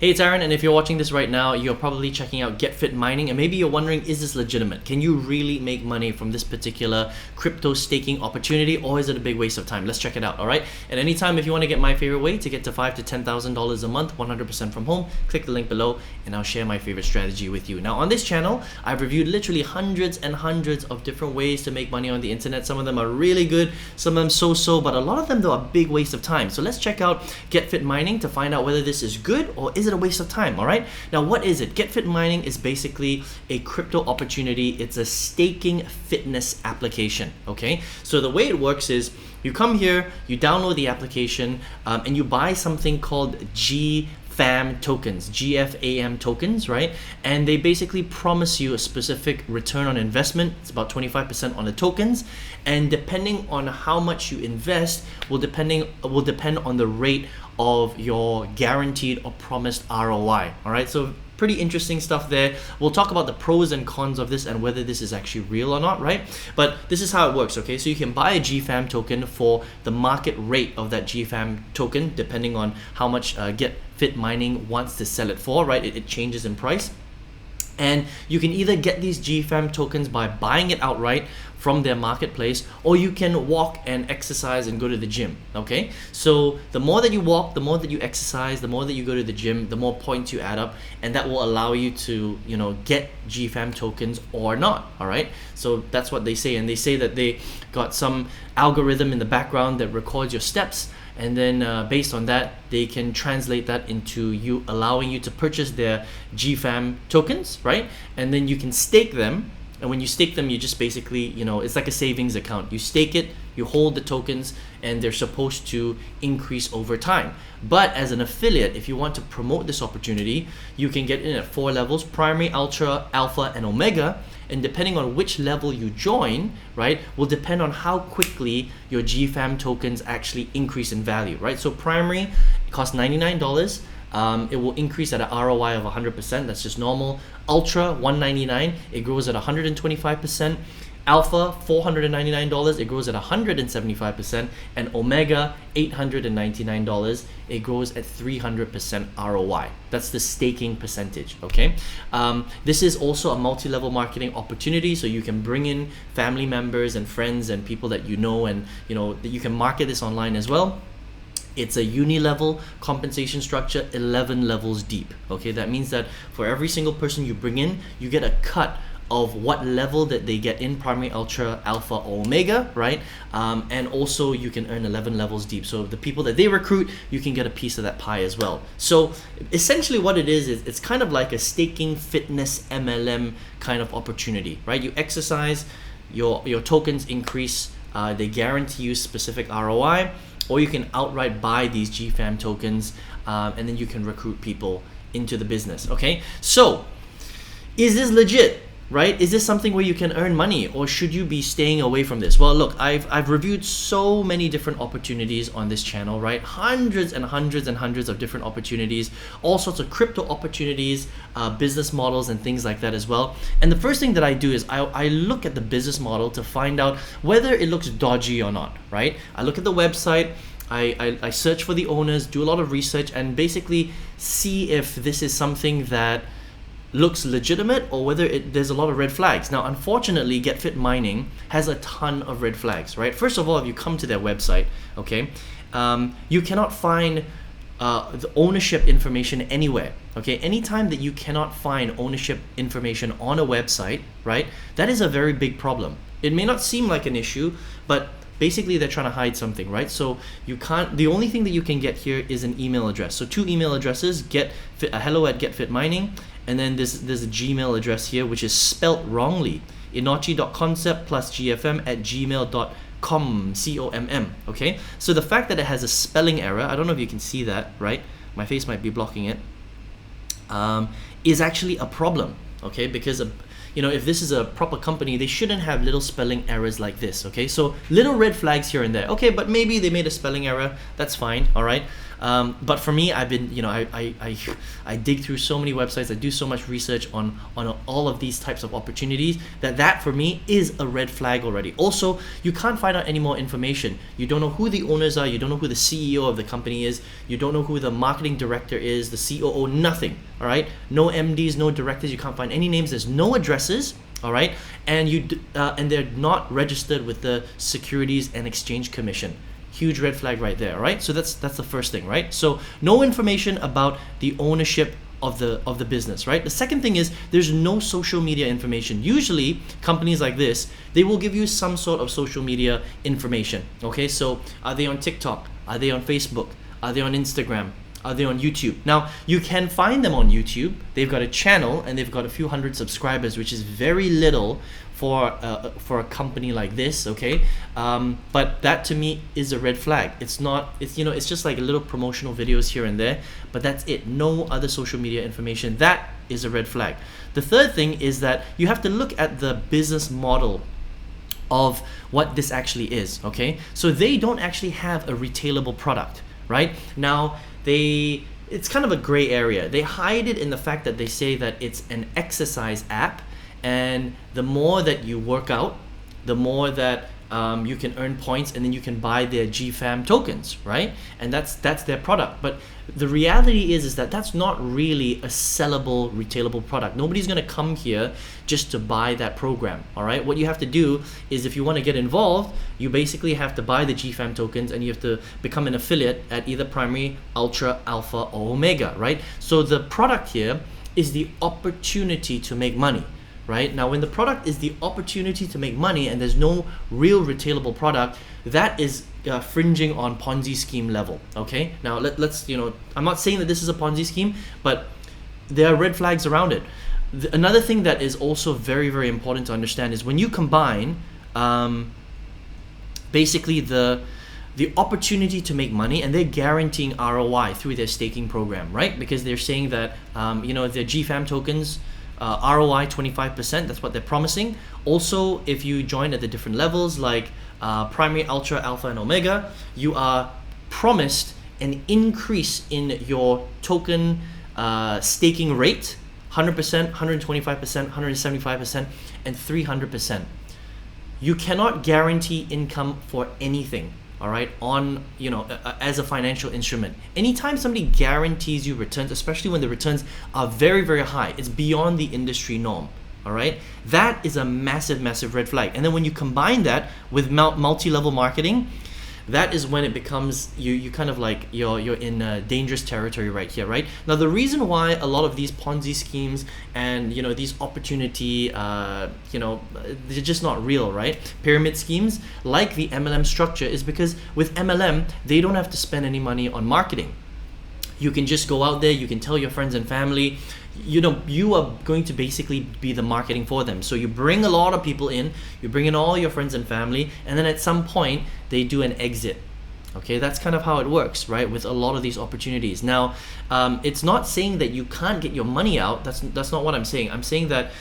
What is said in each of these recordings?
Hey, it's Aaron, and if you're watching this right now, you're probably checking out GetFit Mining, and maybe you're wondering, is this legitimate? Can you really make money from this particular crypto staking opportunity, or is it a big waste of time? Let's check it out, all right? And anytime, if you want to get my favorite way to get to $5,000 to $10,000 a month, 100% from home, click the link below, and I'll share my favorite strategy with you. Now, on this channel, I've reviewed literally hundreds and hundreds of different ways to make money on the internet. Some of them are really good, some of them so-so, but a lot of them, though, are big waste of time. So let's check out GetFit Mining to find out whether this is good or is it a waste of time, all right? Now, what is it? GetFit Mining is basically a crypto opportunity. It's a staking fitness application, okay? So the way it works is you come here, you download the application, and you buy something called GFAM tokens, GFAM tokens, right? And they basically promise you a specific return on investment. It's about 25% on the tokens, and depending on how much you invest will depend on the rate of your guaranteed or promised ROI. All right, so pretty interesting stuff there. We'll talk about the pros and cons of this and whether this is actually real or not, right? But this is how it works, okay? So you can buy a GFAM token for the market rate of that GFAM token, depending on how much GetFit Mining wants to sell it for, right? It changes in price. And you can either get these GFAM tokens by buying it outright from their marketplace, or you can walk and exercise and go to the gym, okay? So the more that you walk, the more that you exercise, the more that you go to the gym, the more points you add up, and that will allow you to, get GFAM tokens or not, all right? So that's what they say, and they say that they got some algorithm in the background that records your steps, and then based on that, they can translate that into you allowing you to purchase their GFAM tokens, right? And then you can stake them. And when you stake them, you just basically, it's like a savings account. You stake it, you hold the tokens, and they're supposed to increase over time. But as an affiliate, if you want to promote this opportunity, you can get in at 4 levels: primary, ultra, alpha, and omega. And depending on which level you join, right, will depend on how quickly your GFAM tokens actually increase in value, right? So primary, it costs $99. It will increase at an ROI of 100%. That's just normal. Ultra, $199. It grows at 125%. Alpha, $499. It grows at 175%. And Omega, $899. It grows at 300% ROI. That's the staking percentage, okay? This is also a multi-level marketing opportunity, so you can bring in family members and friends and people that you know, and that you can market this online as well. It's a uni-level compensation structure, 11 levels deep. Okay, that means that for every single person you bring in, you get a cut of what level that they get in: primary, ultra, alpha, or omega, right? And also you can earn 11 levels deep. So the people that they recruit, you can get a piece of that pie as well. So essentially what it is it's kind of like a staking fitness MLM kind of opportunity, right? You exercise, your tokens increase, they guarantee you specific ROI, or you can outright buy these GFAM tokens, and then you can recruit people into the business, okay? So, is this legit, right? Is this something where you can earn money, or should you be staying away from this? Well, look, I've reviewed so many different opportunities on this channel, right? Hundreds and hundreds and hundreds of different opportunities, all sorts of crypto opportunities, business models, and things like that as well. And the first thing that I do is I look at the business model to find out whether it looks dodgy or not, right? I look at the website, I search for the owners, do a lot of research, and basically see if this is something that looks legitimate or whether there's a lot of red flags. Now, unfortunately, GetFit Mining has a ton of red flags, right? First of all, if you come to their website, okay, you cannot find the ownership information anywhere, okay? Anytime that you cannot find ownership information on a website, right, that is a very big problem. It may not seem like an issue, but basically they're trying to hide something, right? So you can't, the only thing that you can get here is an email address. So 2 email addresses: hello@getfitmining, and then there's a Gmail address here, which is spelt wrongly: inochi.concept plus gfm@gmail.com, C-O-M-M, okay? So the fact that it has a spelling error, I don't know if you can see that, right? My face might be blocking it, is actually a problem, okay? Because if this is a proper company, they shouldn't have little spelling errors like this, okay? So little red flags here and there. Okay, but maybe they made a spelling error. That's fine, all right? But for me, I've been, I dig through so many websites. I do so much research on all of these types of opportunities that for me is a red flag already. Also, you can't find out any more information. You don't know who the owners are. You don't know who the CEO of the company is. You don't know who the marketing director is, the COO, nothing. All right, no MDs, no directors. You can't find any names. There's no addresses. All right, and they're not registered with the Securities and Exchange Commission. Huge red flag right there. All right, so that's the first thing, right? So no information about the ownership of the business, right? The second thing is there's no social media information. Usually companies like this, they will give you some sort of social media information. Okay, so are they on TikTok? Are they on Facebook? Are they on Instagram? Are they on YouTube? Now, you can find them on YouTube. They've got a channel and they've got a few hundred subscribers, which is very little for a company like this, okay? But that to me is a red flag. It's just like a little promotional videos here and there, but that's it. No other social media information. That is a red flag. The third thing is that you have to look at the business model of what this actually is, okay? So they don't actually have a retailable product, right? Now, it's kind of a gray area. They hide it in the fact that they say that it's an exercise app, and the more that you work out, the more that you can earn points, and then you can buy their GFAM tokens, right? And that's their product. But the reality is that that's not really a sellable, retailable product. Nobody's gonna come here just to buy that program, all right? What you have to do is, if you want to get involved, you basically have to buy the GFAM tokens and you have to become an affiliate at either Primary, Ultra, Alpha, or Omega, right? So the product here is the opportunity to make money. Right? Now, when the product is the opportunity to make money and there's no real retailable product, that is fringing on Ponzi scheme level. Okay. Now let's I'm not saying that this is a Ponzi scheme, but there are red flags around it. Another thing that is also very, very important to understand is when you combine basically the opportunity to make money, and they're guaranteeing ROI through their staking program, right? Because they're saying that their GFAM tokens, ROI 25%, that's what they're promising. Also, if you join at the different levels like Primary, Ultra, Alpha, and Omega, you are promised an increase in your token staking rate, 100%, 125%, 175%, and 300%. You cannot guarantee income for anything. All right, on as a financial instrument. Anytime somebody guarantees you returns, especially when the returns are very, very high, it's beyond the industry norm. All right, that is a massive, massive red flag. And then when you combine that with multi-level marketing, that is when it becomes you kind of like you're in dangerous territory right here, right? Now, the reason why a lot of these Ponzi schemes and these opportunity they're just not real, right? Pyramid schemes like the MLM structure is because with MLM they don't have to spend any money on marketing. You can just go out there, you can tell your friends and family, you are going to basically be the marketing for them. So you bring a lot of people in, you bring in all your friends and family, and then at some point they do an exit. Okay, that's kind of how it works, right? With a lot of these opportunities. Now, it's not saying that you can't get your money out. That's not what I'm saying. I'm saying that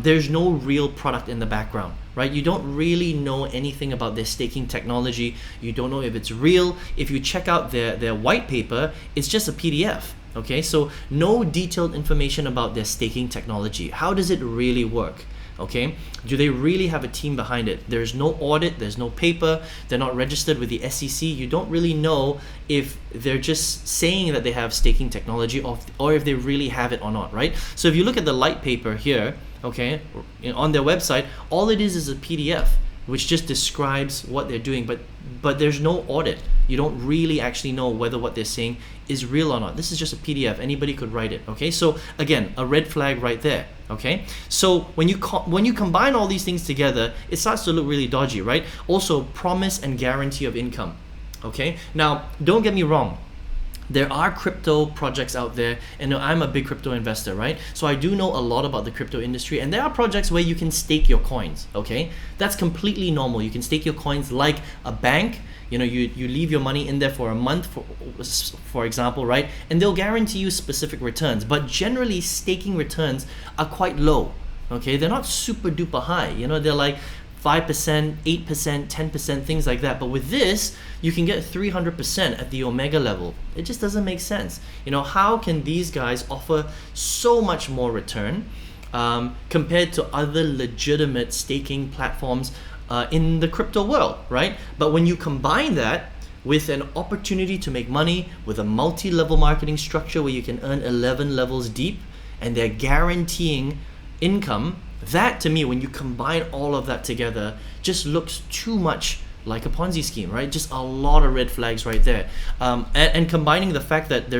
there's no real product in the background, right? You don't really know anything about their staking technology. You don't know if it's real. If you check out their white paper, it's just a PDF. Okay, so no detailed information about their staking technology. How does it really work? Okay, do they really have a team behind it? There's no audit, there's no paper, they're not registered with the SEC. You don't really know if they're just saying that they have staking technology or if they really have it or not, right? So if you look at the light paper here, okay, on their website, all it is a PDF which just describes what they're doing, but there's no audit. You don't really actually know whether what they're saying is real or not. This is just a PDF. Anybody could write it. Okay, so again, a red flag right there. Okay, so when you combine all these things together, it starts to look really dodgy, right? Also, promise and guarantee of income. Okay, now don't get me wrong. There are crypto projects out there, and I'm a big crypto investor, right? So I do know a lot about the crypto industry, and there are projects where you can stake your coins, okay? That's completely normal. You can stake your coins like a bank. You leave your money in there for a month, for example, right? And they'll guarantee you specific returns, but generally staking returns are quite low, okay? They're not super duper high. They're like 5%, 8%, 10%, things like that. But with this, you can get 300% at the omega level. It just doesn't make sense. You know, how can these guys offer so much more return compared to other legitimate staking platforms in the crypto world, right? But when you combine that with an opportunity to make money, with a multi-level marketing structure where you can earn 11 levels deep, and they're guaranteeing income, that to me, when you combine all of that together, just looks too much like a Ponzi scheme, right? Just a lot of red flags right there. And combining the fact that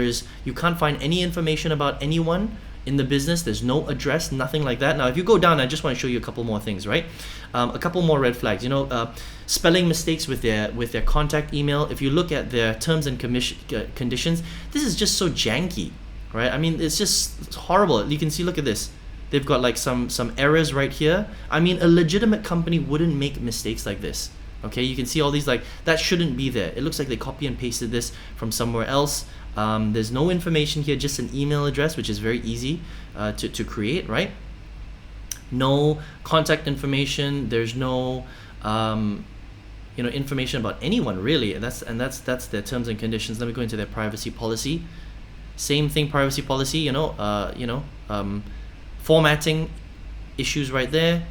you can't find any information about anyone in the business, there's no address, nothing like that. Now, if you go down, I just want to show you a couple more things, right? A couple more red flags. You know, spelling mistakes with their contact email. If you look at their terms and conditions, this is just so janky, right? I mean, it's horrible. You can see, look at this. They've got like some errors right here. I mean, a legitimate company wouldn't make mistakes like this. Okay, you can see all these, like, that shouldn't be there. It looks like they copy and pasted this from somewhere else. There's no information here, just an email address, which is very easy to create, right? No contact information. There's no information about anyone really. And that's their terms and conditions. Let me go into their privacy policy. Same thing, privacy policy. Formatting issues right there.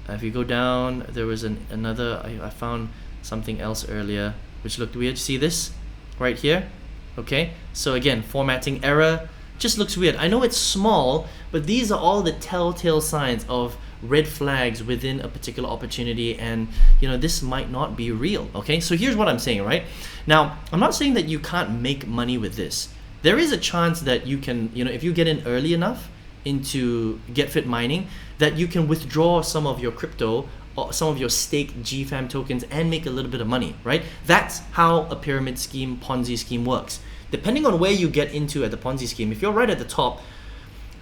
If you go down, there was another. I found something else earlier which looked weird. See this right here? Okay, so again, formatting error, just looks weird. I know it's small, but these are all the telltale signs of red flags within a particular opportunity, and this might not be real. Okay, so here's what I'm saying, right? Now, I'm not saying that you can't make money with this. There is a chance that you can, if you get in early enough into GetFit mining, that you can withdraw some of your crypto or some of your staked GFAM tokens and make a little bit of money, right? That's how a pyramid scheme, Ponzi scheme works. Depending on where you get into at the Ponzi scheme, if you're right at the top,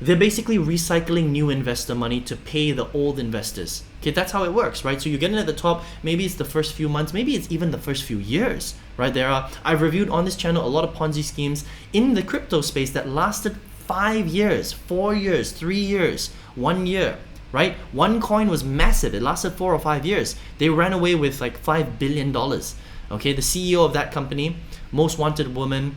they're basically recycling new investor money to pay the old investors. Okay, that's how it works, right? So you get in at the top, maybe it's the first few months, maybe it's even the first few years, right? I've reviewed on this channel a lot of Ponzi schemes in the crypto space that lasted 5 years, 4 years, 3 years, 1 year, right? One coin was massive. It lasted 4 or 5 years. They ran away with like $5 billion. Okay, the CEO of that company, most wanted woman,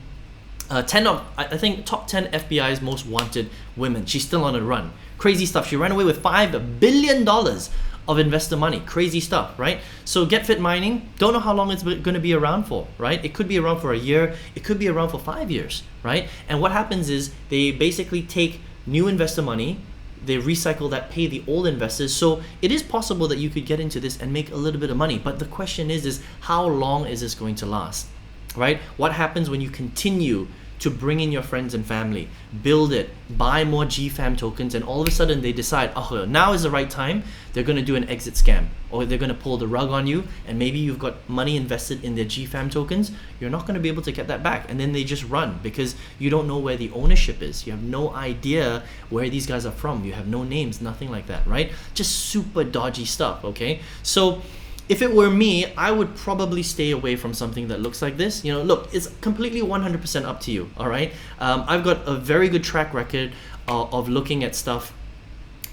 I think top 10 FBI's most wanted women. She's still on a run. Crazy stuff. She ran away with $5 billion of investor money. Crazy stuff, right? So GetFit mining, don't know how long it's going to be around for, right? It could be around for a year. It could be around for 5 years, right? And what happens is they basically take new investor money, they recycle that, pay the old investors. So it is possible that you could get into this and make a little bit of money. But the question is how long is this going to last, right? What happens when you continue to bring in your friends and family, build it, buy more GFAM tokens, and all of a sudden they decide, oh, now is the right time, they're gonna do an exit scam, or they're gonna pull the rug on you, and maybe you've got money invested in their GFAM tokens, you're not gonna be able to get that back, and then they just run because you don't know where the ownership is. You have no idea where these guys are from. You have no names, nothing like that, right? Just super dodgy stuff, okay? So if it were me, I would probably stay away from something that looks like this. Look, it's completely 100% up to you, all right? I've got a very good track record of looking at stuff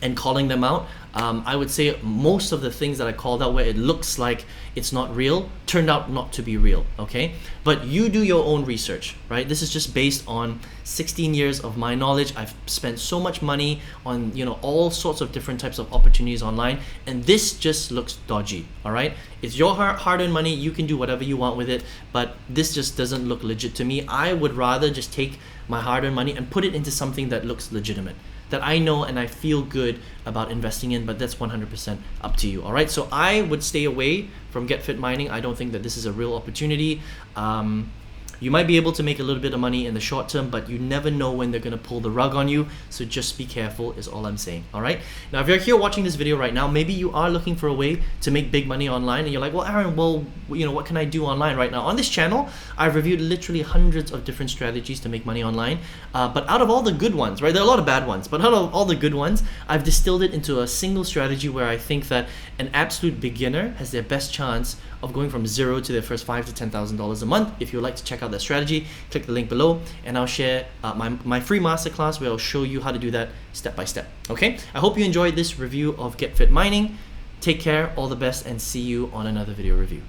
and calling them out. I would say most of the things that I called out where it looks like it's not real turned out not to be real, okay? But you do your own research, right? This is just based on 16 years of my knowledge. I've spent so much money on, all sorts of different types of opportunities online, and this just looks dodgy, all right? It's your hard-earned money. You can do whatever you want with it, but this just doesn't look legit to me. I would rather just take my hard-earned money and put it into something that looks legitimate, that I know and I feel good about investing in, but that's 100% up to you, all right? So I would stay away from GetFit mining. I don't think that this is a real opportunity. You might be able to make a little bit of money in the short term, but you never know when they're gonna pull the rug on you, so just be careful is all I'm saying, all right? Now, if you're here watching this video right now, maybe you are looking for a way to make big money online, and you're like, well, Aaron, what can I do online right now? On this channel, I've reviewed literally hundreds of different strategies to make money online, but out of all the good ones, right, there are a lot of bad ones, but out of all the good ones, I've distilled it into a single strategy where I think that an absolute beginner has their best chance of going from zero to their first $5,000 to $10,000 a month. If you'd like to check out that strategy, click the link below, and I'll share my free masterclass where I'll show you how to do that step by step. Okay, I hope you enjoyed this review of GetFit mining. Take care, all the best, and see you on another video review.